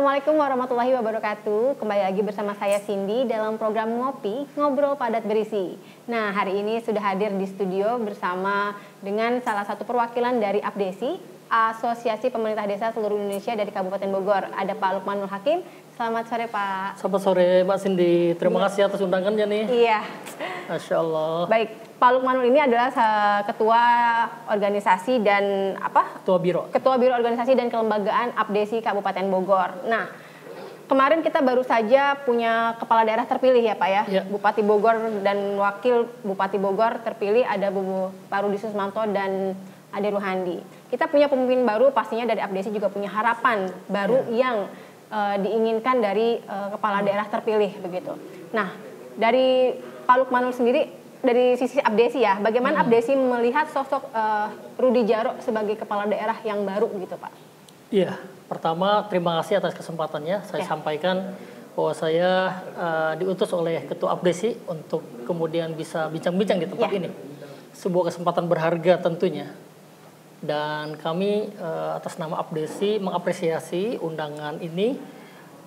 Assalamualaikum warahmatullahi wabarakatuh. Kembali lagi bersama saya Cindy dalam program Ngopi, Ngobrol Padat Berisi. Nah, hari ini sudah hadir di studio bersama dengan salah satu perwakilan dari APDESI, Asosiasi Pemerintah Desa Seluruh Indonesia dari Kabupaten Bogor. Ada Pak Lukmanul Hakim. Selamat sore, Pak. Selamat sore, Mbak Cindy. Terima kasih atas undangannya nih. Iya. Masya Allah. Baik, Pak Lukmanul ini adalah ketua organisasi dan Ketua Biro Organisasi dan Kelembagaan APDESI Kabupaten Bogor. Nah, kemarin kita baru saja punya kepala daerah terpilih ya, Pak ya. Ya. Bupati Bogor dan Wakil Bupati Bogor terpilih ada Pak Rudi Susmanto dan Ade Ruhandi. Kita punya pemimpin baru, pastinya dari APDESI juga punya harapan baru yang diinginkan dari kepala daerah terpilih begitu. Nah, dari Pak Lukmanul sendiri, dari sisi APDESI ya, bagaimana APDESI melihat sosok Rudi Djaro sebagai kepala daerah yang baru gitu, Pak? Iya, pertama terima kasih atas kesempatannya. Saya sampaikan bahwa saya diutus oleh Ketua APDESI untuk kemudian bisa bincang-bincang di tempat ini. Sebuah kesempatan berharga tentunya. Dan kami atas nama APDESI mengapresiasi undangan ini.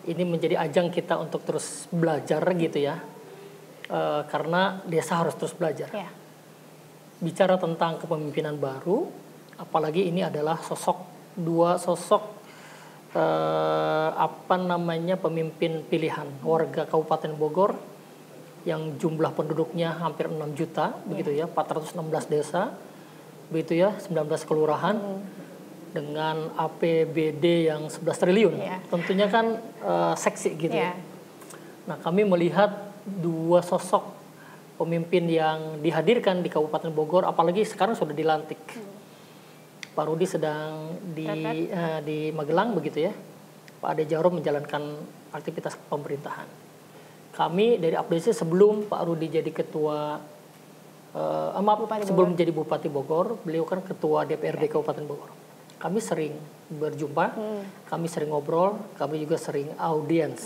Ini menjadi ajang kita untuk terus belajar gitu ya. Karena desa harus terus belajar. Ya. Bicara tentang kepemimpinan baru, apalagi ini adalah dua sosok pemimpin pilihan warga Kabupaten Bogor yang jumlah penduduknya hampir 6 juta, begitu ya, 416 desa. Begitu ya, 19 kelurahan dengan APBD yang 11 triliun. Tentunya kan seksi gitu ya. Nah, kami melihat dua sosok pemimpin yang dihadirkan di Kabupaten Bogor, apalagi sekarang sudah dilantik. Pak Rudi sedang di Magelang begitu ya. Pak Ade Djaro menjalankan aktivitas pemerintahan. Kami dari APDESI sebelum Pak Rudi jadi sebelum menjadi Bupati Bogor, beliau kan Ketua DPRD Kabupaten Bogor. Kami sering berjumpa, kami sering ngobrol, kami juga sering audiens.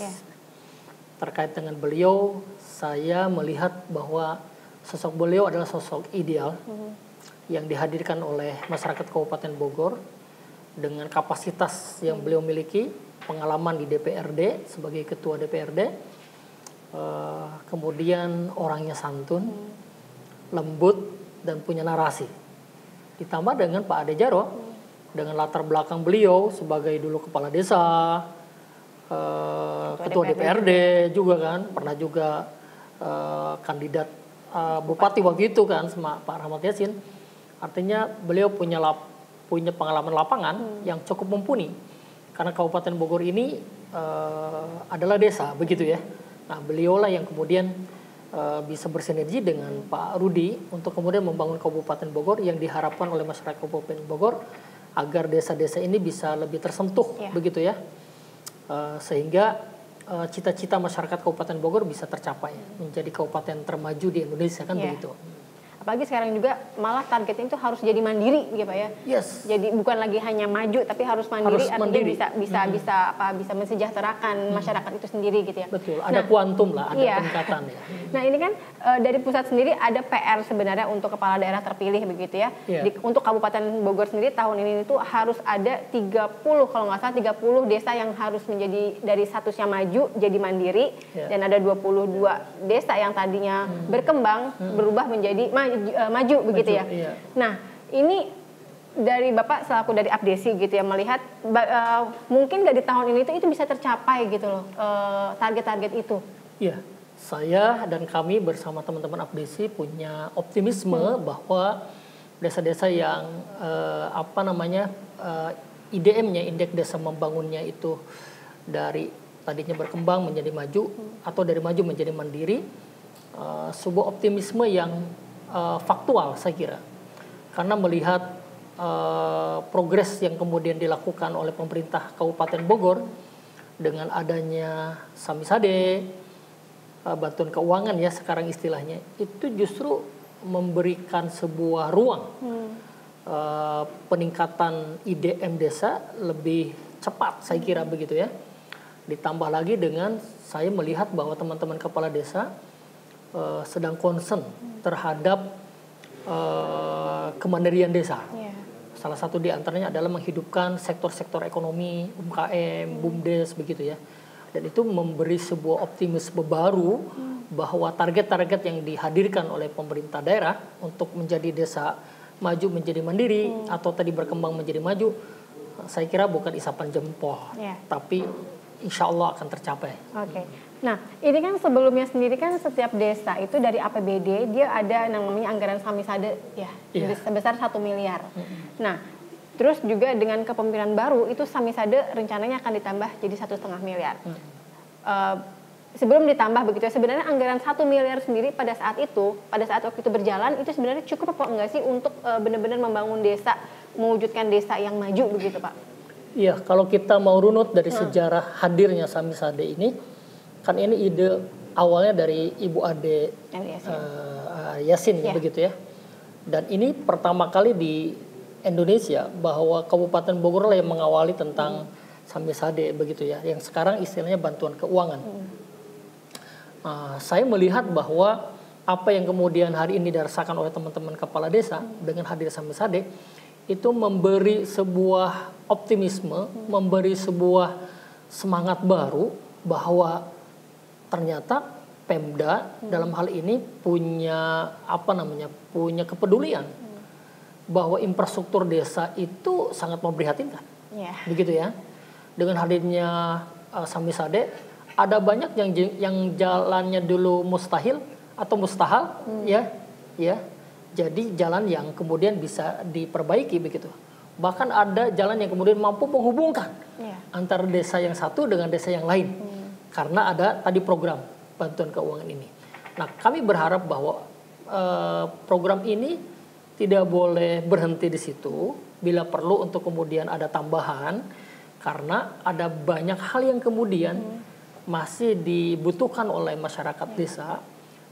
Terkait dengan beliau, saya melihat bahwa sosok beliau adalah sosok ideal yang dihadirkan oleh masyarakat Kabupaten Bogor dengan kapasitas yang beliau miliki, pengalaman di DPRD sebagai Ketua DPRD, kemudian orangnya santun, lembut dan punya narasi. Ditambah dengan Pak Ade Djaro dengan latar belakang beliau sebagai dulu kepala desa, ketua DPRD juga kan, pernah juga kandidat bupati waktu itu kan sama Pak Rahmat Yassin. Artinya beliau punya pengalaman lapangan yang cukup mumpuni. Karena Kabupaten Bogor ini adalah desa begitu ya. Nah, beliaulah yang kemudian bisa bersinergi dengan Pak Rudi untuk kemudian membangun Kabupaten Bogor yang diharapkan oleh masyarakat Kabupaten Bogor agar desa-desa ini bisa lebih tersentuh begitu ya, sehingga cita-cita masyarakat Kabupaten Bogor bisa tercapai menjadi kabupaten termaju di Indonesia kan begitu. Apalagi sekarang juga malah targetnya itu harus jadi mandiri gitu Pak ya. Jadi bukan lagi hanya maju tapi harus mandiri, artinya bisa mensejahterakan masyarakat itu sendiri gitu ya. Betul, ada kuantum lah, ada peningkatan ya. Nah, ini kan dari pusat sendiri ada PR sebenarnya untuk kepala daerah terpilih begitu ya. Untuk Kabupaten Bogor sendiri tahun ini itu harus ada 30 kalau nggak salah 30 desa yang harus menjadi dari statusnya maju jadi mandiri dan ada 22 desa yang tadinya berkembang berubah menjadi maju begitu ya. Nah, ini dari Bapak selaku dari APDESI gitu ya melihat mungkin nggak di tahun ini itu bisa tercapai gitu loh target-target itu. Iya, saya dan kami bersama teman-teman APDESI punya optimisme bahwa desa-desa yang IDM-nya, indeks desa membangunnya itu dari tadinya berkembang menjadi maju atau dari maju menjadi mandiri, sebuah optimisme yang faktual saya kira, karena melihat progres yang kemudian dilakukan oleh pemerintah Kabupaten Bogor dengan adanya Samisade, bantuan keuangan ya sekarang istilahnya, itu justru memberikan sebuah ruang peningkatan IDM desa lebih cepat saya kira begitu ya. Ditambah lagi dengan saya melihat bahwa teman-teman kepala desa sedang concern terhadap kemandirian desa. Salah satu di antaranya adalah menghidupkan sektor-sektor ekonomi, UMKM, BUMDes begitu ya. Dan itu memberi sebuah optimisme baru bahwa target-target yang dihadirkan oleh pemerintah daerah untuk menjadi desa maju menjadi mandiri atau tadi berkembang menjadi maju, saya kira bukan isapan jempol, tapi insya Allah akan tercapai. Oke. Nah, ini kan sebelumnya sendiri kan setiap desa itu dari APBD dia ada namanya anggaran Samisade ya, sebesar 1 miliar. Nah, terus juga dengan kepemimpinan baru itu Samisade rencananya akan ditambah jadi 1,5 miliar. Sebelum ditambah begitu ya, sebenarnya anggaran 1 miliar sendiri pada saat waktu itu berjalan itu sebenarnya cukup apa enggak sih untuk benar-benar membangun desa, mewujudkan desa yang maju begitu Pak? Iya, kalau kita mau runut dari sejarah hadirnya Samisade ini, kan ini ide awalnya dari Ibu Ade Yasin begitu ya. Dan ini pertama kali di Indonesia bahwa Kabupaten Bogor lah yang mengawali tentang Samisade begitu ya, yang sekarang istilahnya bantuan keuangan. Saya melihat bahwa apa yang kemudian hari ini dirasakan oleh teman-teman kepala desa dengan hadir Samisade itu memberi sebuah optimisme, memberi sebuah semangat baru bahwa ternyata Pemda dalam hal ini punya punya kepedulian bahwa infrastruktur desa itu sangat memprihatinkan, begitu ya. Dengan hadirnya Samisade, ada banyak yang jalannya dulu mustahil atau mustahil, ya. Jadi jalan yang kemudian bisa diperbaiki begitu. Bahkan ada jalan yang kemudian mampu menghubungkan antara desa yang satu dengan desa yang lain, karena ada tadi program bantuan keuangan ini. Nah, kami berharap bahwa program ini tidak boleh berhenti di situ, bila perlu untuk kemudian ada tambahan, karena ada banyak hal yang kemudian masih dibutuhkan oleh masyarakat desa,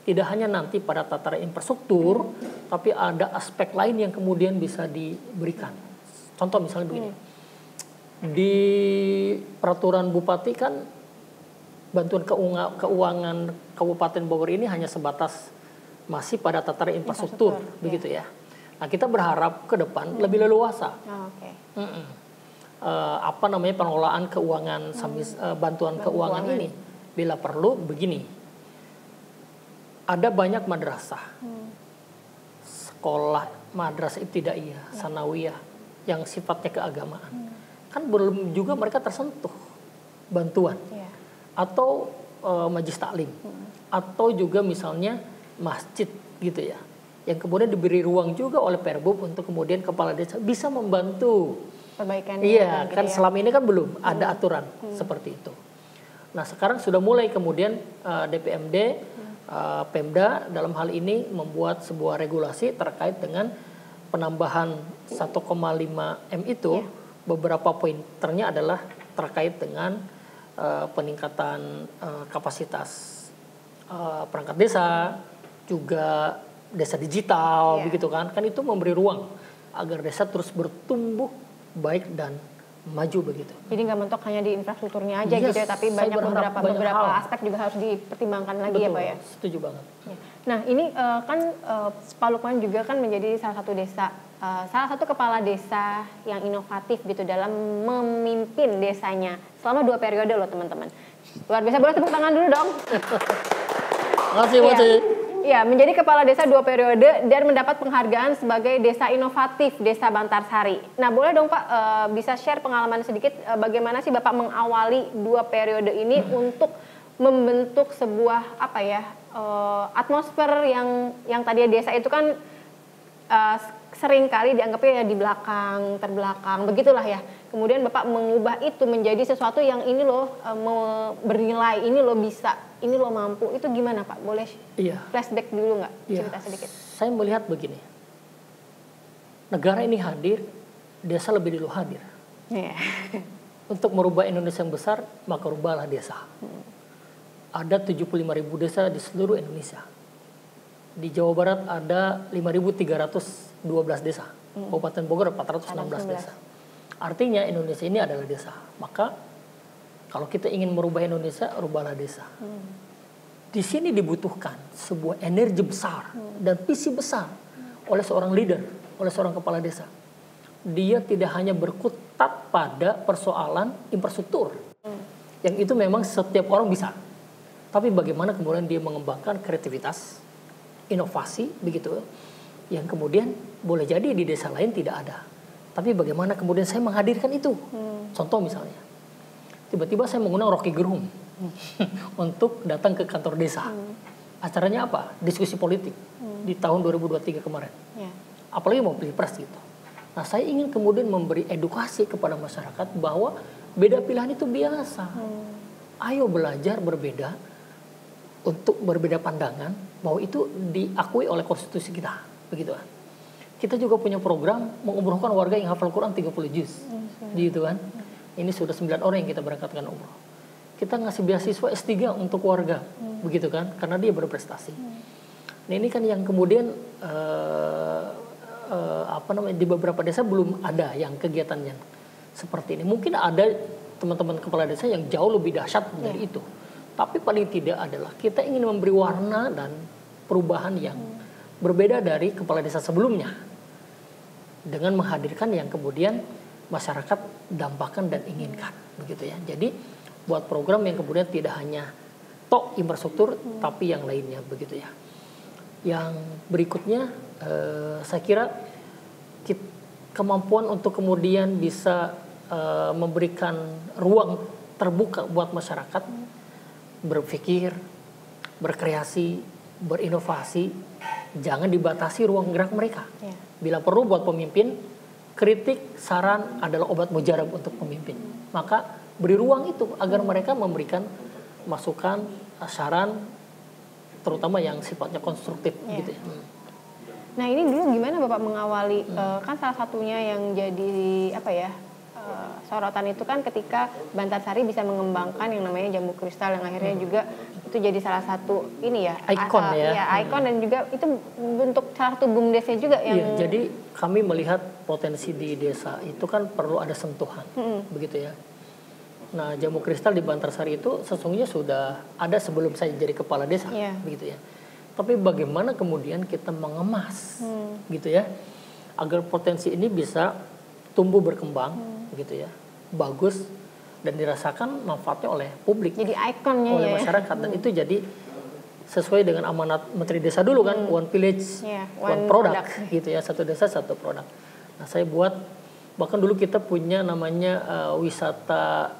tidak hanya nanti pada tataran infrastruktur, tapi ada aspek lain yang kemudian bisa diberikan. Contoh misalnya begini, di peraturan Bupati kan bantuan keuangan Kabupaten Bogor ini hanya sebatas masih pada tataran infrastruktur, begitu ya. Nah, kita berharap ke depan lebih leluasa. Pengelolaan keuangan bantuan keuangan ini, bila perlu begini. Ada banyak madrasah, sekolah madrasah ibtidaiyah, sanawiyah yang sifatnya keagamaan, kan belum juga mereka tersentuh bantuan, atau majelis taklim, atau juga misalnya masjid gitu ya, yang kemudian diberi ruang juga oleh Perbub untuk kemudian kepala desa bisa membantu perbaikan. Iya, kan selama ini kan belum ada aturan seperti itu. Nah, sekarang sudah mulai kemudian DPMD, Pemda dalam hal ini membuat sebuah regulasi terkait dengan penambahan 1,5 M itu. Beberapa pointernya adalah terkait dengan peningkatan kapasitas perangkat desa, juga desa digital, begitu kan? Kan itu memberi ruang agar desa terus bertumbuh baik dan maju begitu. Jadi nggak mentok hanya di infrastrukturnya aja gitu ya, tapi banyak beberapa aspek juga harus dipertimbangkan lagi. Betul, ya Pak ya. Setuju banget. Nah ini kan Pak Lukman juga kan menjadi salah satu kepala desa yang inovatif gitu dalam memimpin desanya selama 2 periode loh teman-teman. Luar biasa, boleh tepuk tangan dulu dong. Makasih. Ya, menjadi kepala desa 2 periode dan mendapat penghargaan sebagai desa inovatif Desa Bantarsari. Nah, boleh dong Pak bisa share pengalaman sedikit bagaimana sih Bapak mengawali 2 periode ini untuk membentuk sebuah atmosfer yang tadinya desa itu kan sering kali dianggapnya ya di terbelakang, begitulah ya. Kemudian Bapak mengubah itu menjadi sesuatu yang ini loh bernilai, ini loh bisa, ini loh mampu. Itu gimana Pak? Boleh flashback dulu nggak? Cerita sedikit. Saya melihat begini, negara ini hadir, desa lebih dulu hadir. Untuk merubah Indonesia yang besar, maka rubahlah desa. Ada 75.000 desa di seluruh Indonesia. Di Jawa Barat ada 5.312 desa. Kabupaten Bogor 416 desa. Artinya Indonesia ini adalah desa. Maka kalau kita ingin merubah Indonesia, rubahlah desa. Di sini dibutuhkan sebuah energi besar dan visi besar oleh seorang leader, oleh seorang kepala desa. dia tidak hanya berkutat pada persoalan infrastruktur, yang itu memang setiap orang bisa. Tapi bagaimana kemudian dia mengembangkan kreativitas, inovasi, begitu, yang kemudian boleh jadi di desa lain tidak ada. Tapi bagaimana kemudian saya menghadirkan itu? Contoh misalnya, tiba-tiba saya mengundang Rocky Gerung untuk datang ke kantor desa. Acaranya apa? Diskusi politik di tahun 2023 kemarin. Apalagi mau pilpres gitu. Nah, saya ingin kemudian memberi edukasi kepada masyarakat bahwa beda pilihan itu biasa. Ayo belajar berbeda untuk berbeda pandangan, bahwa itu diakui oleh konstitusi kita, begitu kan. Kita juga punya program mengumrohkan warga yang hafal Quran 30 juz. Gitu kan. Ini sudah 9 orang yang kita berangkatkan umroh. Kita ngasih beasiswa S3 untuk warga, begitu kan, karena dia berprestasi. Nah, ini kan yang kemudian di beberapa desa belum ada yang kegiatan yang seperti ini. Mungkin ada teman-teman kepala desa yang jauh lebih dahsyat dari itu. Tapi paling tidak adalah kita ingin memberi warna dan perubahan yang berbeda dari kepala desa sebelumnya. Dengan menghadirkan yang kemudian masyarakat dambakan dan inginkan, begitu ya. Jadi buat program yang kemudian tidak hanya tok infrastruktur, tapi yang lainnya, begitu ya. Yang berikutnya saya kira kemampuan untuk kemudian bisa memberikan ruang terbuka buat masyarakat berpikir, berkreasi, berinovasi, jangan dibatasi ruang gerak mereka. Bila perlu buat pemimpin, kritik, saran adalah obat mujarab untuk pemimpin. Maka beri ruang itu agar mereka memberikan masukan, saran, terutama yang sifatnya konstruktif, gitu ya. Nah, ini dulu gimana Bapak mengawali, kan salah satunya yang jadi sorotan itu kan ketika Bantarsari bisa mengembangkan yang namanya jambu kristal, yang akhirnya juga itu jadi salah satu ikon ikon, dan juga itu bentuk salah satu BUMDes-nya juga yang jadi kami melihat potensi di desa itu kan perlu ada sentuhan, begitu ya. Nah, jambu kristal di Bantarsari itu sesungguhnya sudah ada sebelum saya jadi kepala desa, begitu ya. Tapi bagaimana kemudian kita mengemas, gitu ya, agar potensi ini bisa tumbuh berkembang, gitu ya, bagus dan dirasakan manfaatnya oleh publik, jadi ikonnya oleh masyarakat, dan itu jadi sesuai dengan amanat Menteri Desa dulu kan, one village, one product, gitu ya, satu desa satu produk. Nah, saya buat bahkan dulu kita punya namanya wisata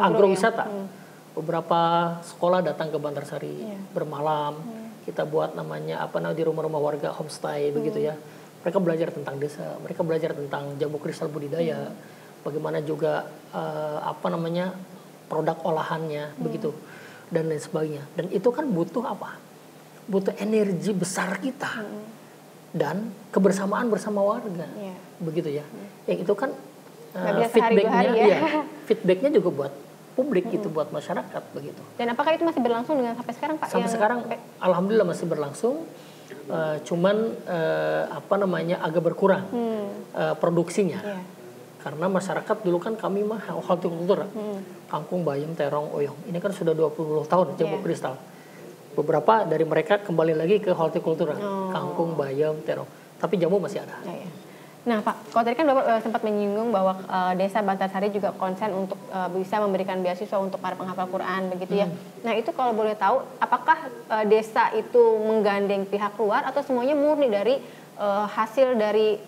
agrowisata. Beberapa sekolah datang ke Bantarsari bermalam. Kita buat namanya di rumah-rumah warga homestay, begitu ya. Mereka belajar tentang desa, mereka belajar tentang jambu kristal budidaya, bagaimana juga produk olahannya, begitu, dan lain sebagainya. Dan itu kan butuh apa? Butuh energi besar kita dan kebersamaan bersama warga, begitu ya. Yang itu kan feedbacknya juga buat publik, gitu, buat masyarakat, begitu. Dan apakah itu masih berlangsung dengan sampai sekarang, Pak? Sampai sekarang, alhamdulillah masih berlangsung. Cuman agak berkurang produksinya, karena masyarakat dulu kan kami mah hortikultura, kangkung, bayam, terong, oyong. Ini kan sudah 20 tahun jambu kristal. Beberapa dari mereka kembali lagi ke hortikultura, kangkung, bayam, terong. Tapi jambu masih ada. Nah, Pak, kalau tadi kan Bapak sempat menyinggung bahwa desa Bantarsari juga konsen untuk bisa memberikan beasiswa untuk para penghafal Quran, begitu ya. Nah, itu kalau boleh tahu, apakah desa itu menggandeng pihak luar atau semuanya murni dari hasil dari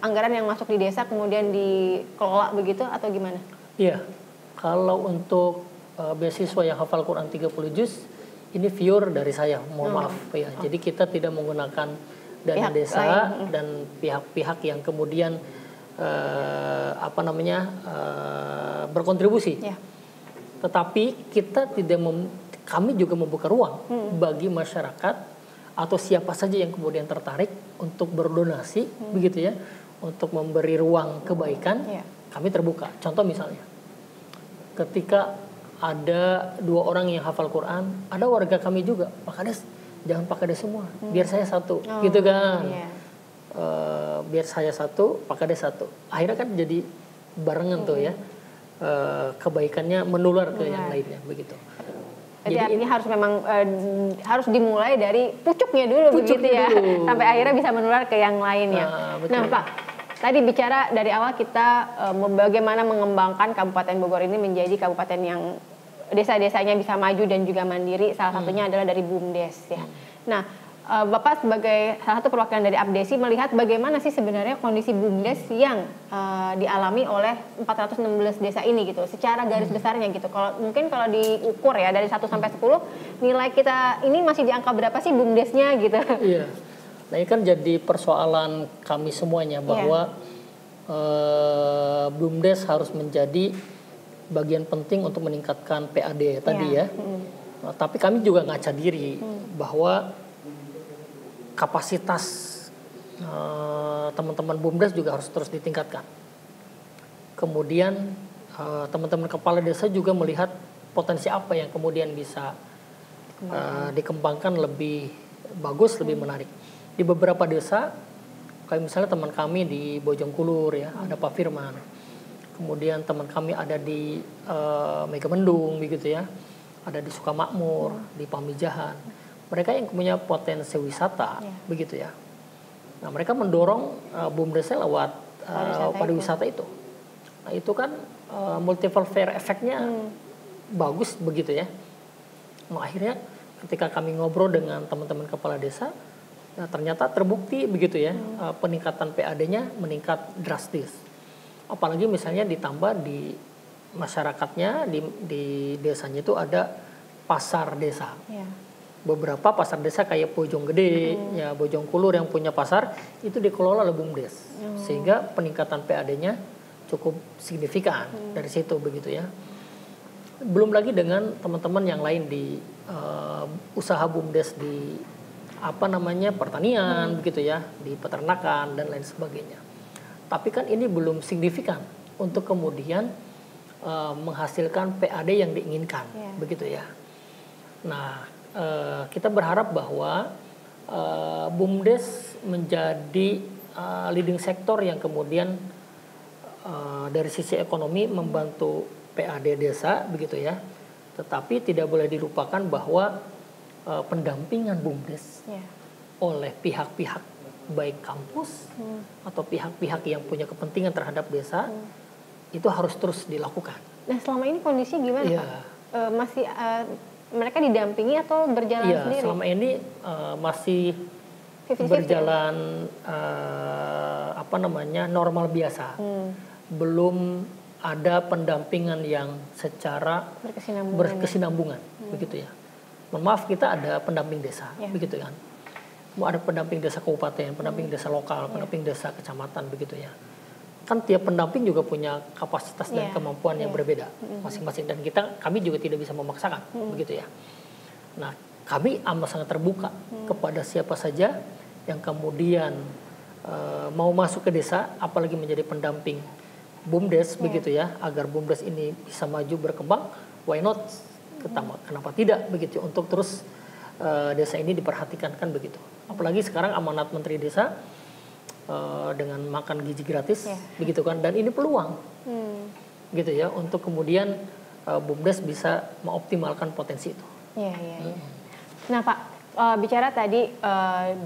anggaran yang masuk di desa kemudian dikelola begitu, atau gimana? Iya, kalau untuk beasiswa yang hafal Quran 30 juz, ini pure dari saya, mohon maaf ya. Jadi kita tidak menggunakan dana desa dan pihak-pihak yang kemudian berkontribusi. Tetapi kita kami juga membuka ruang bagi masyarakat atau siapa saja yang kemudian tertarik untuk berdonasi, begitu ya, untuk memberi ruang kebaikan. Kami terbuka. Contoh misalnya, ketika ada 2 orang yang hafal Quran, ada warga kami juga, Pak Kades, jangan Pak Kades semua, biar saya satu, gitu kan. Biar saya satu, Pak Kades satu. Akhirnya kan jadi barengan tuh ya, kebaikannya menular ke yang lainnya, begitu. Jadi artinya harus memang harus dimulai dari pucuknya dulu, begitu ya, sampai akhirnya bisa menular ke yang lainnya. Nah, Pak, tadi bicara dari awal kita bagaimana mengembangkan Kabupaten Bogor ini menjadi kabupaten yang desa-desanya bisa maju dan juga mandiri. Salah satunya adalah dari BUMDes ya. Nah, Bapak sebagai salah satu perwakilan dari APDESI melihat bagaimana sih sebenarnya kondisi BUMDes yang dialami oleh 416 desa ini gitu, secara garis besarnya gitu. Mungkin kalau diukur ya dari 1 sampai 10, nilai kita ini masih di angka berapa sih BUMDesnya gitu? Iya. Nah, ini kan jadi persoalan kami semuanya bahwa BUMDes harus menjadi bagian penting untuk meningkatkan PAD tadi ya. Nah, tapi kami juga ngaca diri bahwa kapasitas teman-teman BUMDes juga harus terus ditingkatkan. Kemudian teman-teman kepala desa juga melihat potensi apa yang kemudian bisa dikembangkan lebih bagus, lebih menarik. Di beberapa desa, kayak misalnya teman kami di Bojongkulur ya, ada Pak Firman. Kemudian teman kami ada di Megamendung begitu ya, ada di Sukamakmur, di Pamijahan. Mereka yang punya potensi wisata begitu ya. Nah, mereka mendorong BUMDesnya lewat pariwisata itu. Nah, itu kan multiplier efeknya bagus begitu ya. Nah, akhirnya ketika kami ngobrol dengan teman-teman kepala desa, ya, ternyata terbukti begitu ya, peningkatan PAD-nya meningkat drastis. Apalagi misalnya ditambah di masyarakatnya, di desanya itu ada pasar desa. Beberapa pasar desa kayak Bojonggede, ya Bojongkulur yang punya pasar itu dikelola oleh BUMDes, sehingga peningkatan PAD-nya cukup signifikan dari situ begitu ya. Belum lagi dengan teman-teman yang lain di usaha BUMDes di pertanian begitu ya, di peternakan dan lain sebagainya. Tapi kan ini belum signifikan untuk kemudian menghasilkan PAD yang diinginkan begitu ya. Nah, kita berharap bahwa BUMDes menjadi leading sektor yang kemudian dari sisi ekonomi membantu PAD desa begitu ya. Tetapi tidak boleh dilupakan bahwa pendampingan BUMDes oleh pihak-pihak baik kampus atau pihak-pihak yang punya kepentingan terhadap desa itu harus terus dilakukan. Nah, selama ini kondisi gimana Pak? Masih mereka didampingi atau berjalan sendiri? Selama ini masih 50-50 berjalan normal biasa. Belum ada pendampingan yang secara berkesinambungan begitu ya. Mohon maaf, kita ada pendamping desa begitu kan. Mau ada pendamping desa kabupaten, pendamping desa lokal, pendamping desa kecamatan begitu ya. Kan tiap pendamping juga punya kapasitas dan kemampuan yang berbeda masing-masing, dan kami juga tidak bisa memaksakan begitu ya. Nah, kami amat sangat terbuka kepada siapa saja yang kemudian mau masuk ke desa, apalagi menjadi pendamping BUMDes begitu ya, agar BUMDes ini bisa maju berkembang. Why not? Kenapa tidak begitu, untuk terus desa ini diperhatikan kan begitu. Apalagi sekarang amanat Menteri Desa dengan makan gizi gratis begitu kan, dan ini peluang gitu ya untuk kemudian BUMDes bisa mengoptimalkan potensi itu. Nah Pak, bicara tadi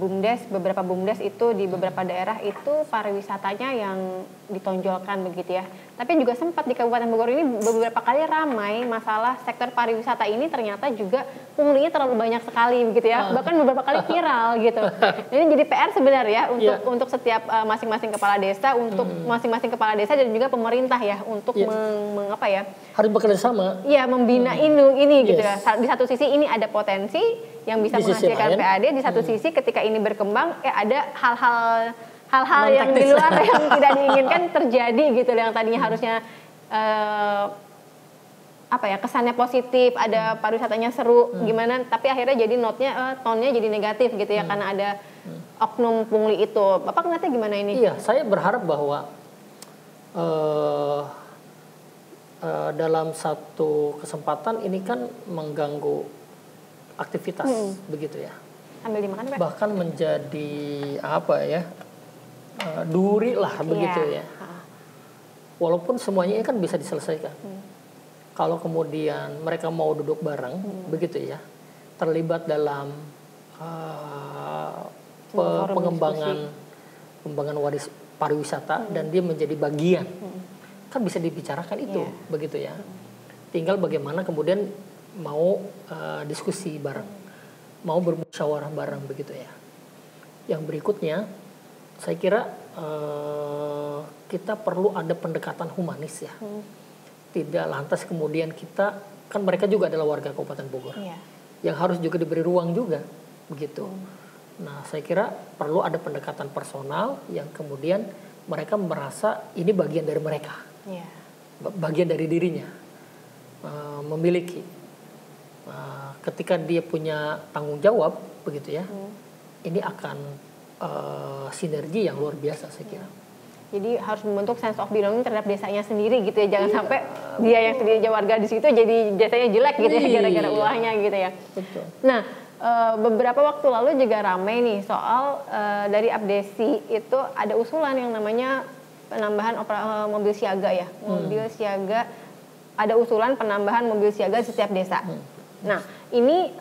BUMDes, beberapa BUMDes itu di beberapa daerah itu pariwisatanya yang ditonjolkan begitu ya. Tapi juga sempat di Kabupaten Bogor ini beberapa kali ramai masalah sektor pariwisata ini ternyata juga punglinya terlalu banyak sekali begitu ya. Bahkan beberapa kali viral gitu. Ini jadi PR sebenarnya untuk setiap masing-masing kepala desa, untuk masing-masing kepala desa dan juga pemerintah ya untuk harus bekerja sama. Iya, membina ini gitu ya. Di satu sisi ini ada potensi yang bisa menghasilkan PAD, di satu sisi ketika ini berkembang ada hal-hal yang di luar yang tidak diinginkan terjadi gitu, yang tadinya harusnya kesannya positif, ada pariwisatanya seru gimana, tapi akhirnya jadi tone-nya jadi negatif gitu ya, karena ada oknum pungli itu. Bapak ngeliatnya gimana ini? Iya, saya berharap bahwa dalam satu kesempatan ini kan mengganggu aktivitas begitu ya. Ambil dimakan Pak. Bahkan menjadi duri lah begitu ya. Walaupun semuanya ini kan bisa diselesaikan. Kalau kemudian mereka mau duduk bareng begitu ya, terlibat dalam pengembangan pariwisata dan dia menjadi bagian. Kan bisa dibicarakan itu, begitu ya. Tinggal bagaimana kemudian mau diskusi bareng, mau bermusyawarah bareng, begitu ya. Yang berikutnya, saya kira kita perlu ada pendekatan humanis ya. Tidak lantas kemudian kita, kan mereka juga adalah warga Kabupaten Bogor, yang harus juga diberi ruang juga, begitu. Nah, saya kira perlu ada pendekatan personal yang kemudian mereka merasa ini bagian dari mereka, bagian dari dirinya, memiliki. Ketika dia punya tanggung jawab, begitu ya, ini akan sinergi yang luar biasa, saya kira. Jadi harus membentuk sense of belonging terhadap desanya sendiri gitu ya, jangan sampai dia yang tadinya warga di situ jadi desanya jelek gitu ya gara-gara ulahnya gitu ya. Betul. Nah, beberapa waktu lalu juga ramai nih soal dari Abdesi itu ada usulan yang namanya penambahan mobil siaga ya. Mobil siaga, ada usulan penambahan mobil siaga di setiap desa. Nah, ini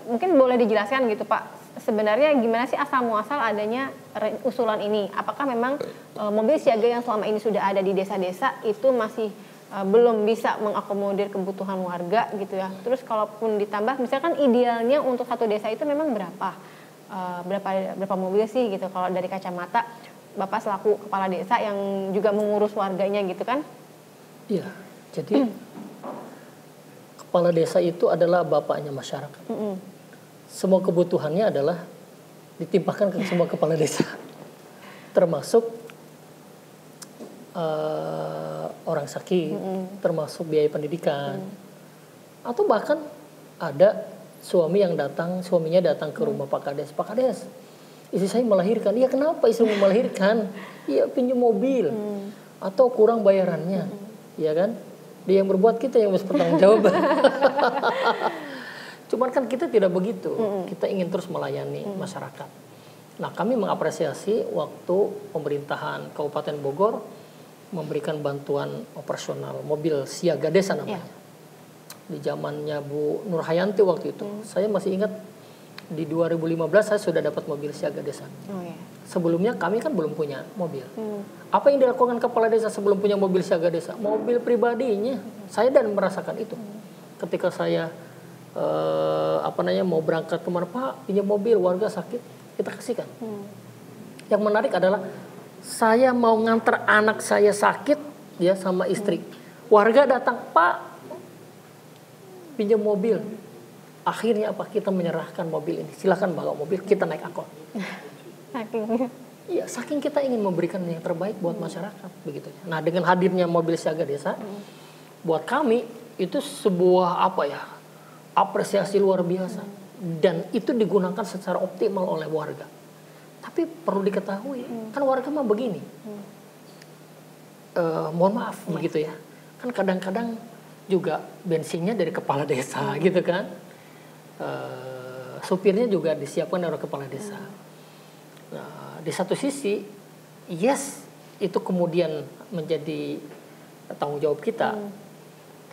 mungkin boleh dijelaskan gitu Pak, sebenarnya gimana sih asal muasal adanya usulan ini? Apakah memang mobil siaga yang selama ini sudah ada di desa-desa itu masih belum bisa mengakomodir kebutuhan warga gitu ya? Terus kalaupun ditambah, misalkan idealnya untuk satu desa itu memang berapa mobil sih gitu? Kalau dari kacamata Bapak selaku kepala desa yang juga mengurus warganya gitu kan? Iya, jadi kepala desa itu adalah bapaknya masyarakat. Semua kebutuhannya adalah ditimpahkan ke semua kepala desa, termasuk orang sakit, termasuk biaya pendidikan, atau bahkan ada suaminya datang ke rumah Pak Kades, istri saya melahirkan. Iya, kenapa istri mau melahirkan? Iya, pinjam mobil, atau kurang bayarannya, ya kan? Dia yang berbuat, kita yang harus bertanggung jawab. Cuman kan kita tidak begitu, kita ingin terus melayani masyarakat. Nah, kami mengapresiasi waktu pemerintahan Kabupaten Bogor memberikan bantuan operasional mobil siaga desa namanya. Di zamannya Bu Nurhayanti waktu itu, saya masih ingat di 2015 saya sudah dapat mobil siaga desa. Sebelumnya kami kan belum punya mobil. Apa yang dilakukan kepala desa sebelum punya mobil siaga desa? Mobil pribadinya. Saya dan merasakan itu. Ketika saya mau berangkat kemana, Pak, pinjam mobil, warga sakit, kita kasihkan. Yang menarik adalah saya mau nganter anak saya sakit, ya, sama istri. Warga datang, Pak, pinjam mobil. Akhirnya apa? Kita menyerahkan mobil ini. Silakan bawa mobil, kita naik angkot. Iya, saking kita ingin memberikan yang terbaik buat masyarakat, begitu. Nah, dengan hadirnya mobil siaga desa, buat kami itu sebuah apresiasi luar biasa, dan itu digunakan secara optimal oleh warga. Tapi perlu diketahui, kan warga mah begini, mohon maaf begitu ya, kan kadang-kadang juga bensinnya dari kepala desa gitu kan, supirnya juga disiapkan oleh kepala desa. Nah, di satu sisi, yes, itu kemudian menjadi tanggung jawab kita,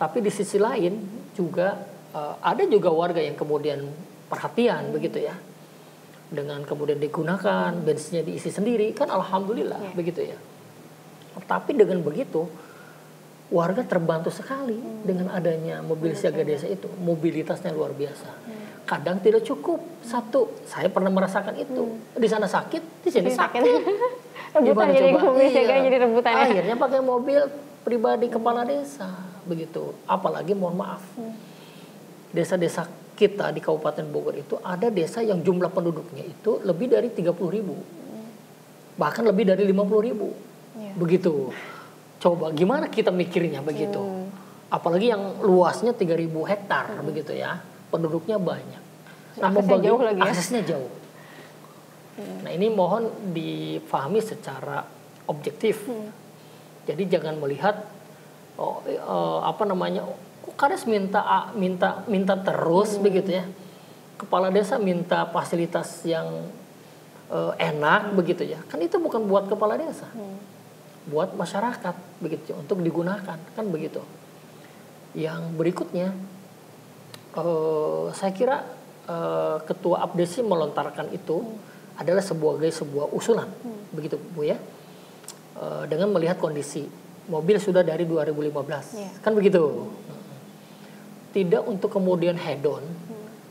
tapi di sisi lain juga ada juga warga yang kemudian perhatian begitu ya, dengan kemudian digunakan bensinnya diisi sendiri, kan alhamdulillah begitu ya. Tapi dengan begitu warga terbantu sekali dengan adanya mobil siaga desa itu, mobilitasnya luar biasa. Kadang tidak cukup satu, saya pernah merasakan itu, di sana sakit, di sini sakit. Rebutan jadi mobil siaga, jadi rebutan. Akhirnya pakai mobil pribadi kepala desa begitu. Apalagi mohon maaf, desa-desa kita di Kabupaten Bogor itu ada desa yang jumlah penduduknya itu lebih dari 30.000, bahkan lebih dari 50.000, begitu. Coba gimana kita mikirnya begitu, apalagi yang luasnya 3.000 hektar begitu ya, penduduknya banyak. Nah, aksesnya jauh. Nah, ini mohon difahami secara objektif. Jadi jangan melihat kok Kades minta terus begitu ya. Kepala desa minta fasilitas yang enak begitu ya. Kan itu bukan buat kepala desa. Buat masyarakat begitu untuk digunakan, kan begitu. Yang berikutnya saya kira Ketua Abdesi melontarkan itu adalah sebuah usulan begitu Bu ya. dengan melihat kondisi mobil sudah dari 2015, kan begitu. Tidak untuk kemudian hedon,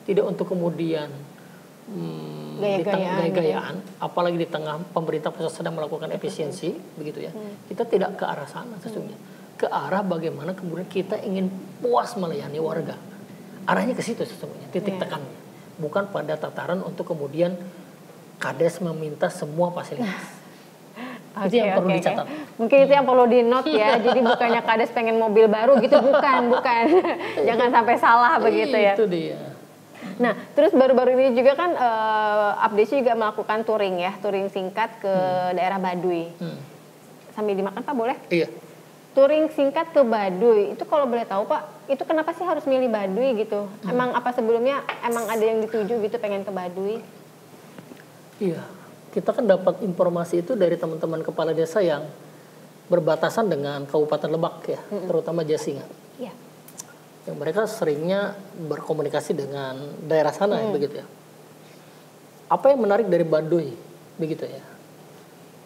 tidak untuk kemudian gaya-gayaan, apalagi di tengah pemerintah pusat sedang melakukan efisiensi, begitu ya. Kita tidak ke arah sana sesungguhnya, ke arah bagaimana kemudian kita ingin puas melayani warga. Arahnya ke situ sesungguhnya, titik tekannya, bukan pada tataran untuk kemudian Kades meminta semua fasilitas. Itu yang perlu dicatat. Mungkin itu yang perlu di note ya. Jadi bukannya Kades pengen mobil baru gitu, bukan. Jangan sampai salah begitu ya. Itu dia. Nah, terus baru-baru ini juga kan Abdesi juga melakukan touring singkat ke daerah Baduy. Sambil dimakan Pak, boleh? Iya. Touring singkat ke Baduy, itu kalau boleh tahu Pak, itu kenapa sih harus milih Baduy gitu? Emang apa sebelumnya emang ada yang dituju gitu pengen ke Baduy? Iya, kita kan dapat informasi itu dari teman-teman kepala desa yang berbatasan dengan Kabupaten Lebak ya, terutama Jasinga. Iya. Yang mereka seringnya berkomunikasi dengan daerah sana ya, begitu ya. Apa yang menarik dari Baduy, begitu ya.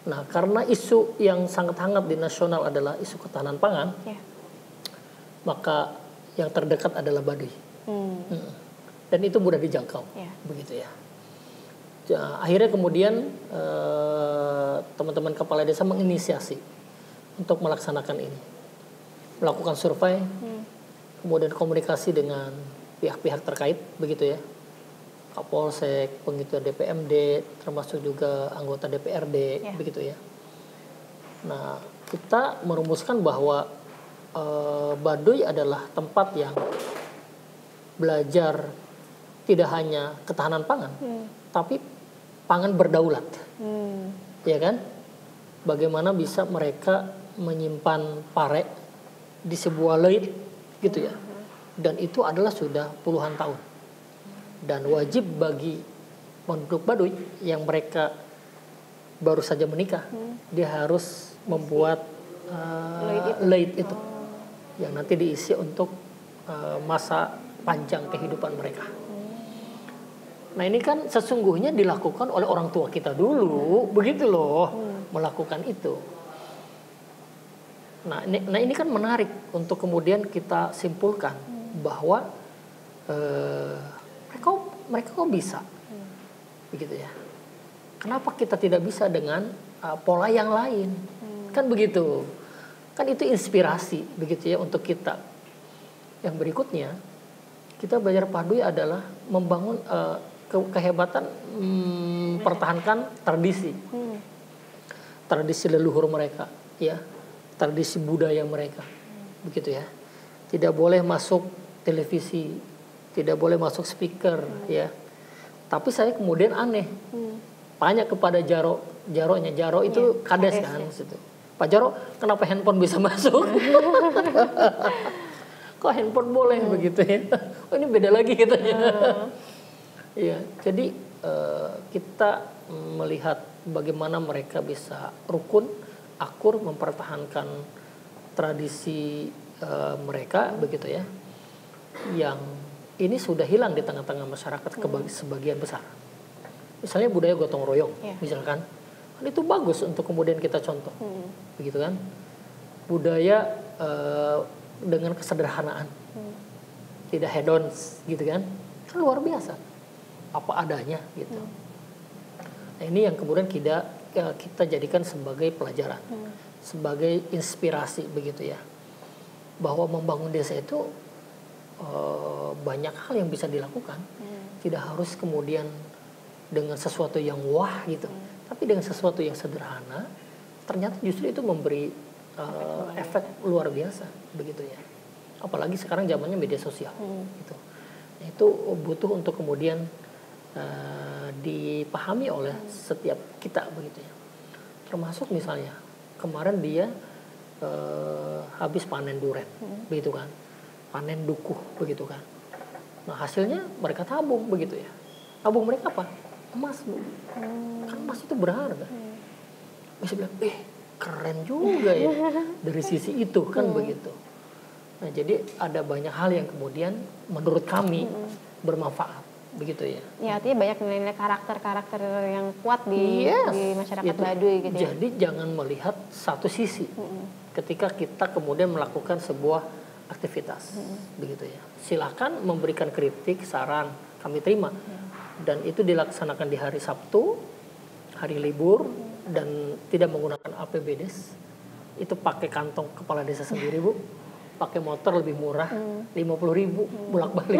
Nah, karena isu yang sangat hangat di nasional adalah isu ketahanan pangan, maka yang terdekat adalah Baduy. Dan itu mudah dijangkau, begitu ya. Akhirnya kemudian teman-teman kepala desa menginisiasi untuk melaksanakan ini, melakukan survei, kemudian komunikasi dengan pihak-pihak terkait, begitu ya, Kapolsek, pengituan DPMD, termasuk juga anggota DPRD, begitu ya. Nah, kita merumuskan bahwa Baduy adalah tempat yang belajar tidak hanya ketahanan pangan, tapi pangan berdaulat, ya kan? Bagaimana bisa mereka menyimpan pare di sebuah leit, gitu ya? Dan itu adalah sudah puluhan tahun. Dan wajib bagi penduduk Baduy yang mereka baru saja menikah, dia harus membuat leit itu, yang nanti diisi untuk masa panjang kehidupan mereka. Nah, ini kan sesungguhnya dilakukan oleh orang tua kita dulu, begitu loh, melakukan itu. Nah, ini kan menarik untuk kemudian kita simpulkan bahwa mereka kok bisa, begitu ya. Kenapa kita tidak bisa dengan pola yang lain? Kan begitu. Kan itu inspirasi, begitu ya, untuk kita. Yang berikutnya, kita belajar Baduy adalah membangun kehebatan mempertahankan tradisi leluhur mereka, ya, tradisi budaya mereka, begitu ya. Tidak boleh masuk televisi, tidak boleh masuk speaker, ya. Tapi saya kemudian aneh, tanya kepada Jaronya, Jaro itu Kades kan, situ. Pak Jaro, kenapa handphone bisa masuk? Kok handphone boleh begitu ya? Oh, ini beda lagi katanya. Ya, jadi kita melihat bagaimana mereka bisa rukun, akur, mempertahankan tradisi mereka, begitu ya, yang ini sudah hilang di tengah-tengah masyarakat sebagian besar. Misalnya budaya gotong royong, misalkan, kan itu bagus untuk kemudian kita contoh, begitu kan? Budaya dengan kesederhanaan, tidak hedon, gitu kan luar biasa. Apa adanya gitu. Nah, ini yang kemudian kita jadikan sebagai pelajaran, sebagai inspirasi, begitu ya, bahwa membangun desa itu banyak hal yang bisa dilakukan, tidak harus kemudian dengan sesuatu yang wah gitu, tapi dengan sesuatu yang sederhana, ternyata justru itu memberi efek luar biasa, begitu ya. Apalagi sekarang zamannya media sosial, gitu. Nah, itu butuh untuk kemudian dipahami oleh setiap kita, begitu ya. Termasuk misalnya kemarin dia habis panen duren, begitu kan, panen dukuh, begitu kan. Nah, hasilnya mereka tabung, begitu ya. Tabung mereka apa? Emas, Bu. Kan emas itu berharga. Bisa bilang, keren juga ya dari sisi itu kan, begitu. Nah, jadi ada banyak hal yang kemudian menurut kami bermanfaat, begitu ya. Ya, artinya banyak nilai-nilai karakter yang kuat di masyarakat itu. Baduy gitu ya. Jadi jangan melihat satu sisi ketika kita kemudian melakukan sebuah aktivitas, begitu ya. Silakan memberikan kritik, saran, kami terima. Dan itu dilaksanakan di hari Sabtu, hari libur, dan tidak menggunakan APBDes. Itu pakai kantong kepala desa sendiri, Bu. Pakai motor lebih murah, 50.000 bolak-balik.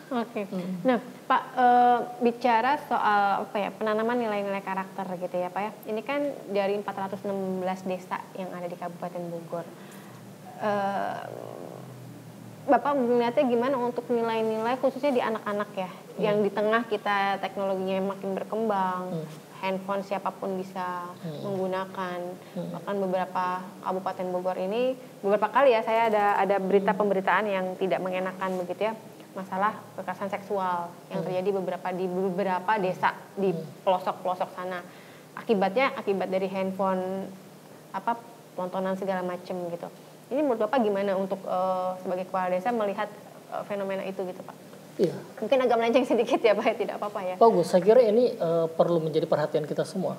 Oke. Nah, Pak, bicara soal penanaman nilai-nilai karakter gitu ya, Pak ya. Ini kan dari 416 desa yang ada di Kabupaten Bogor. Bapak melihatnya gimana untuk nilai-nilai khususnya di anak-anak ya, yang di tengah kita teknologinya makin berkembang, handphone siapapun bisa menggunakan. Bahkan beberapa Kabupaten Bogor ini beberapa kali ya saya ada berita pemberitaan yang tidak mengenakan begitu ya, masalah kekerasan seksual yang terjadi di beberapa desa di pelosok-pelosok sana. Akibat dari handphone, tontonan segala macam gitu. Ini menurut Bapak gimana untuk sebagai kepala desa melihat fenomena itu gitu, Pak? Iya. Mungkin agak melenceng sedikit ya, Pak, tidak apa-apa ya. Bagus, saya kira ini perlu menjadi perhatian kita semua.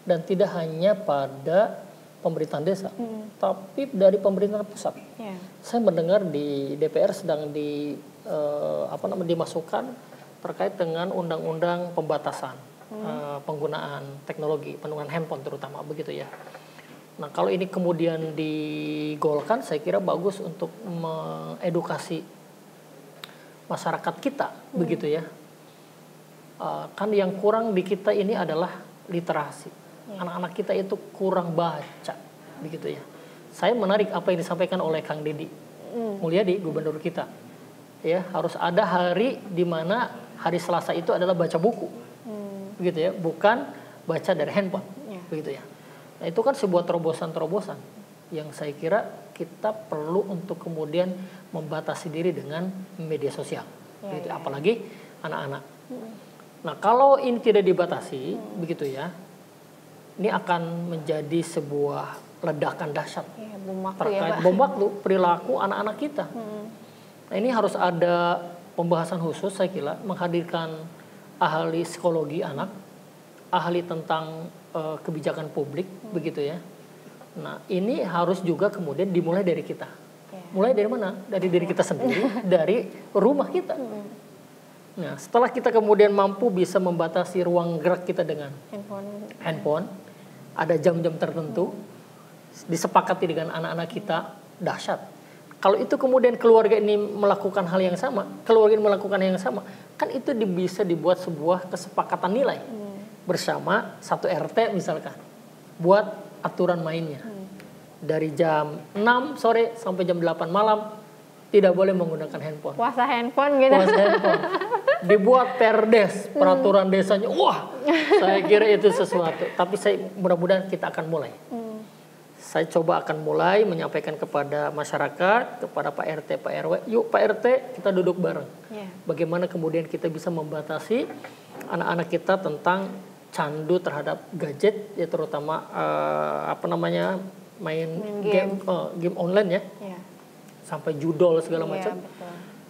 Dan tidak hanya pada pemerintahan desa, tapi dari pemerintahan pusat. Yeah. Saya mendengar di DPR sedang dimasukkan terkait dengan undang-undang pembatasan penggunaan teknologi, penggunaan handphone terutama, begitu ya. Nah, kalau ini kemudian digolkan, saya kira bagus untuk mengedukasi masyarakat kita, begitu ya. Kan yang kurang di kita ini adalah literasi. Anak-anak kita itu kurang baca, begitu ya. Saya menarik apa yang disampaikan oleh Kang Deddy Mulyadi, gubernur kita. Ya, harus ada hari di mana hari Selasa itu adalah baca buku, begitu ya, bukan baca dari handphone, begitu ya. Nah, itu kan sebuah terobosan-terobosan yang saya kira kita perlu untuk kemudian membatasi diri dengan media sosial, gitu. Apalagi anak-anak. Nah, kalau ini tidak dibatasi, begitu ya, ini akan menjadi sebuah ledakan dahsyat terkait bom waktu perilaku anak-anak kita. Nah, ini harus ada pembahasan khusus, saya kira, menghadirkan ahli psikologi anak, ahli tentang kebijakan publik, begitu ya. Nah, ini harus juga kemudian dimulai dari kita. Mulai dari mana? Dari diri kita sendiri, dari rumah kita. Nah, setelah kita kemudian mampu bisa membatasi ruang gerak kita dengan handphone, ada jam-jam tertentu, disepakati dengan anak-anak kita, dahsyat. Kalau itu kemudian keluarga ini melakukan hal yang sama, keluarga ini melakukan hal yang sama, kan itu bisa dibuat sebuah kesepakatan nilai bersama satu RT misalkan, buat aturan mainnya. Dari jam 6 sore sampai jam 8 malam tidak boleh menggunakan handphone. Puasa handphone gitu. Puasa handphone. Dibuat perdes, peraturan desanya. Wah, saya kira itu sesuatu. Tapi mudah-mudahan kita akan mulai. Saya coba akan mulai menyampaikan kepada masyarakat, kepada Pak RT, Pak RW. Yuk Pak RT, kita duduk bareng. Bagaimana kemudian kita bisa membatasi anak-anak kita tentang candu terhadap gadget, ya terutama main game online ya. Sampai judol segala macam.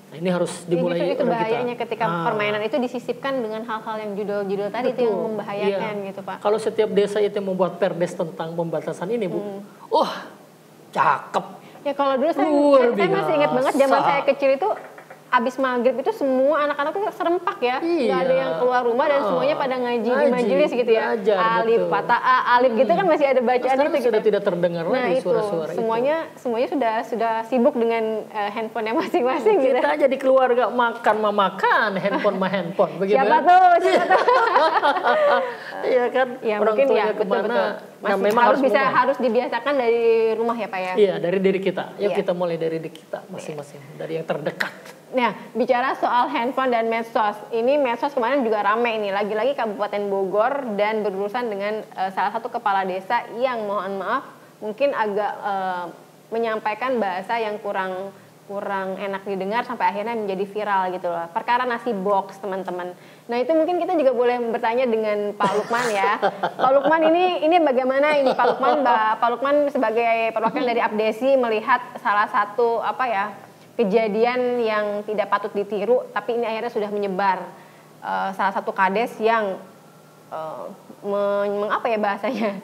Nah, ini harus dimulai itu bahayanya ketika permainan itu disisipkan dengan hal-hal yang judul-judul tadi itu yang membahayakan gitu, Pak. Kalau setiap desa itu membuat perdes tentang pembatasan ini, Bu. Cakep. Ya kalau dulu saya masih ingat banget zaman saya kecil itu abis maghrib itu semua anak-anak tuh serempak ya, nggak ada yang keluar rumah dan semuanya pada ngaji di majelis gitu ya. Alif, fatah A, alif gitu kan masih ada bacaan itu. Sudah tidak terdengar lagi suara-suara itu. Semuanya sudah sibuk dengan handphone yang masing-masing. Kita gitu. aja di keluarga makan, handphone, begitu. Siapa tuh? Iya kan. Ya, orang tuanya kemana? Nah, memang harus dibiasakan dari rumah ya, Pak ya. Iya, dari diri kita. Yuk kita mulai dari diri kita masing-masing, dari yang terdekat. Nah, bicara soal handphone dan medsos, ini medsos kemarin juga ramai ini. Lagi-lagi Kabupaten Bogor dan berurusan dengan salah satu kepala desa yang mohon maaf mungkin agak menyampaikan bahasa yang kurang enak didengar sampai akhirnya menjadi viral gitu loh. Perkara nasi box, teman-teman. Nah, itu mungkin kita juga boleh bertanya dengan Pak Lukman ya. Pak Lukman ini bagaimana ini Pak Lukman sebagai perwakilan dari Abdesi melihat salah satu kejadian yang tidak patut ditiru, tapi ini akhirnya sudah menyebar. Salah satu kades yang mengapa ya bahasanya,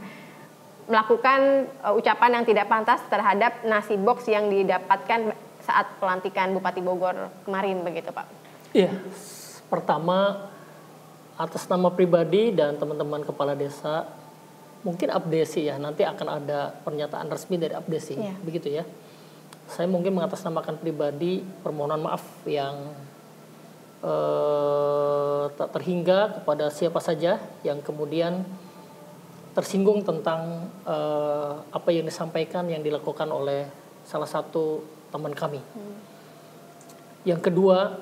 melakukan ucapan yang tidak pantas terhadap nasi box yang didapatkan saat pelantikan Bupati Bogor kemarin, begitu Pak? Iya, pertama atas nama pribadi dan teman-teman kepala desa, mungkin Abdesi ya, nanti akan ada pernyataan resmi dari Abdesi, begitu ya. Saya mungkin mengatasnamakan pribadi permohonan maaf yang tak terhingga kepada siapa saja yang kemudian tersinggung tentang apa yang disampaikan, yang dilakukan oleh salah satu teman kami. Yang kedua,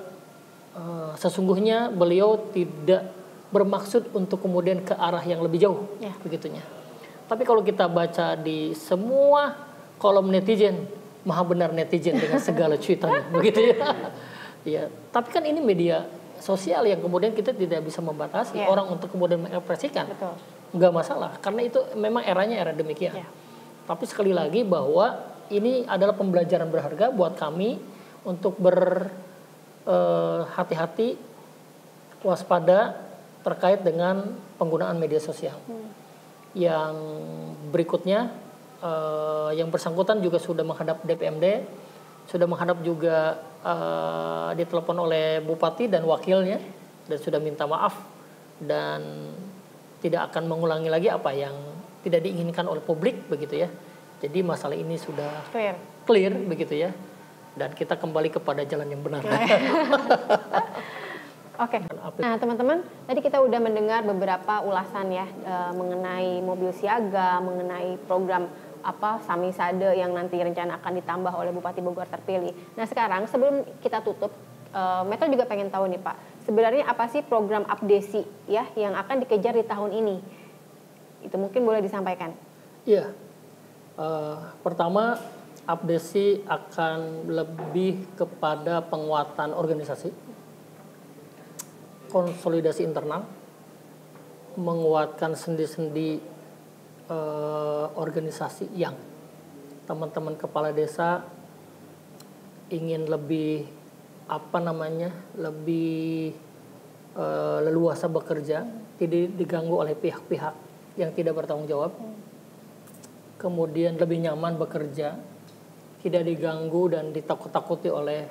sesungguhnya beliau tidak bermaksud untuk kemudian ke arah yang lebih jauh, begitunya. Tapi kalau kita baca di semua kolom netizen, maha benar netizen dengan segala cuitannya, begitu ya. Ya, tapi kan ini media sosial yang kemudian kita tidak bisa membatasi orang untuk kemudian mengekspresikan. Betul. Nggak masalah, karena itu memang eranya era demikian. Tapi sekali lagi bahwa ini adalah pembelajaran berharga buat kami untuk berhati-hati, waspada terkait dengan penggunaan media sosial. Yang berikutnya, yang bersangkutan juga sudah menghadap DPMD, sudah menghadap juga ditelepon oleh bupati dan wakilnya, dan sudah minta maaf dan tidak akan mengulangi lagi apa yang tidak diinginkan oleh publik, begitu ya. Jadi masalah ini sudah clear begitu ya, dan kita kembali kepada jalan yang benar. Oke. Nah teman-teman, tadi kita udah mendengar beberapa ulasan ya mengenai mobil siaga, mengenai program Samisade yang nanti rencana akan ditambah oleh Bupati Bogor terpilih. Nah sekarang sebelum kita tutup, Metro juga pengen tahu nih Pak, sebenarnya apa sih program Abdesi ya yang akan dikejar di tahun ini? Itu mungkin boleh disampaikan. Iya, pertama Abdesi akan lebih kepada penguatan organisasi, konsolidasi internal, menguatkan sendi-sendi organisasi yang teman-teman kepala desa ingin lebih lebih leluasa bekerja, tidak diganggu oleh pihak-pihak yang tidak bertanggung jawab, kemudian lebih nyaman bekerja, tidak diganggu dan ditakut-takuti oleh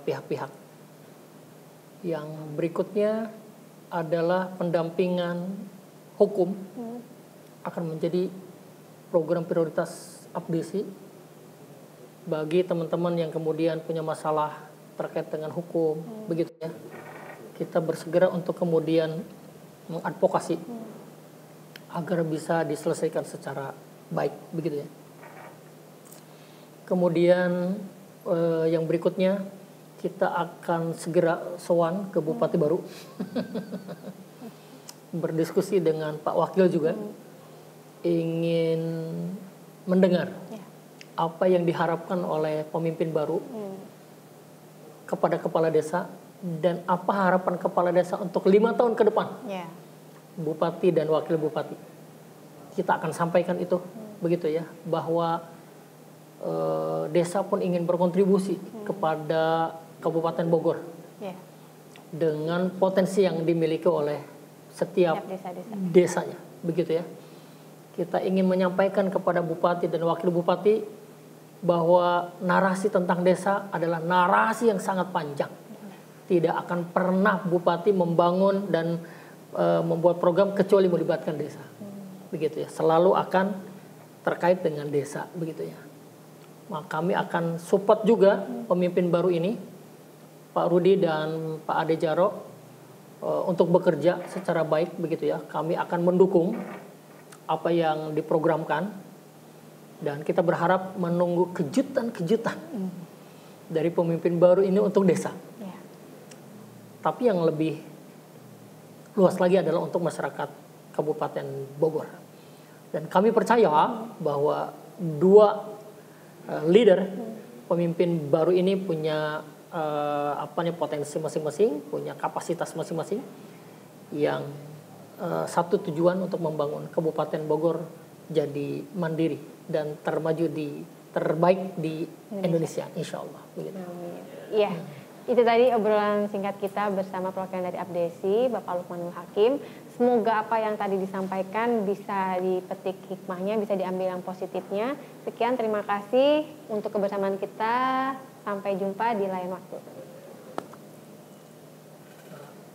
pihak-pihak. Yang berikutnya adalah pendampingan hukum akan menjadi program prioritas Abdesi bagi teman-teman yang kemudian punya masalah terkait dengan hukum, begitu ya. Kita bersegera untuk kemudian mengadvokasi agar bisa diselesaikan secara baik, begitu ya. Kemudian yang berikutnya kita akan segera sowan ke Bupati baru. Berdiskusi dengan Pak Wakil juga, ingin mendengar apa yang diharapkan oleh pemimpin baru kepada kepala desa, dan apa harapan kepala desa untuk 5 tahun ke depan, Bupati dan Wakil Bupati. Kita akan sampaikan itu, begitu ya, bahwa desa pun ingin berkontribusi kepada Kabupaten Bogor dengan potensi yang dimiliki oleh setiap desanya, begitu ya. Kita ingin menyampaikan kepada Bupati dan Wakil Bupati bahwa narasi tentang desa adalah narasi yang sangat panjang. Tidak akan pernah Bupati membangun dan membuat program kecuali melibatkan desa, begitu ya. Selalu akan terkait dengan desa, begitu ya. Maka kami akan support juga pemimpin baru ini, Pak Rudi dan Pak Ade Jaro, untuk bekerja secara baik, begitu ya. Kami akan mendukung apa yang diprogramkan, dan kita berharap menunggu kejutan-kejutan dari pemimpin baru ini untuk desa. Tapi yang lebih luas lagi adalah untuk masyarakat Kabupaten Bogor. Dan kami percaya bahwa 2 leader pemimpin baru ini punya potensi masing-masing, punya kapasitas masing-masing, yang satu tujuan untuk membangun Kabupaten Bogor jadi mandiri dan termaju di terbaik di Indonesia, insya Allah. Iya, itu tadi obrolan singkat kita bersama perwakilan dari Abdesi, Bapak Lukmanul Hakim. Semoga apa yang tadi disampaikan bisa dipetik hikmahnya, bisa diambil yang positifnya. Sekian, terima kasih untuk kebersamaan kita. Sampai jumpa di lain waktu.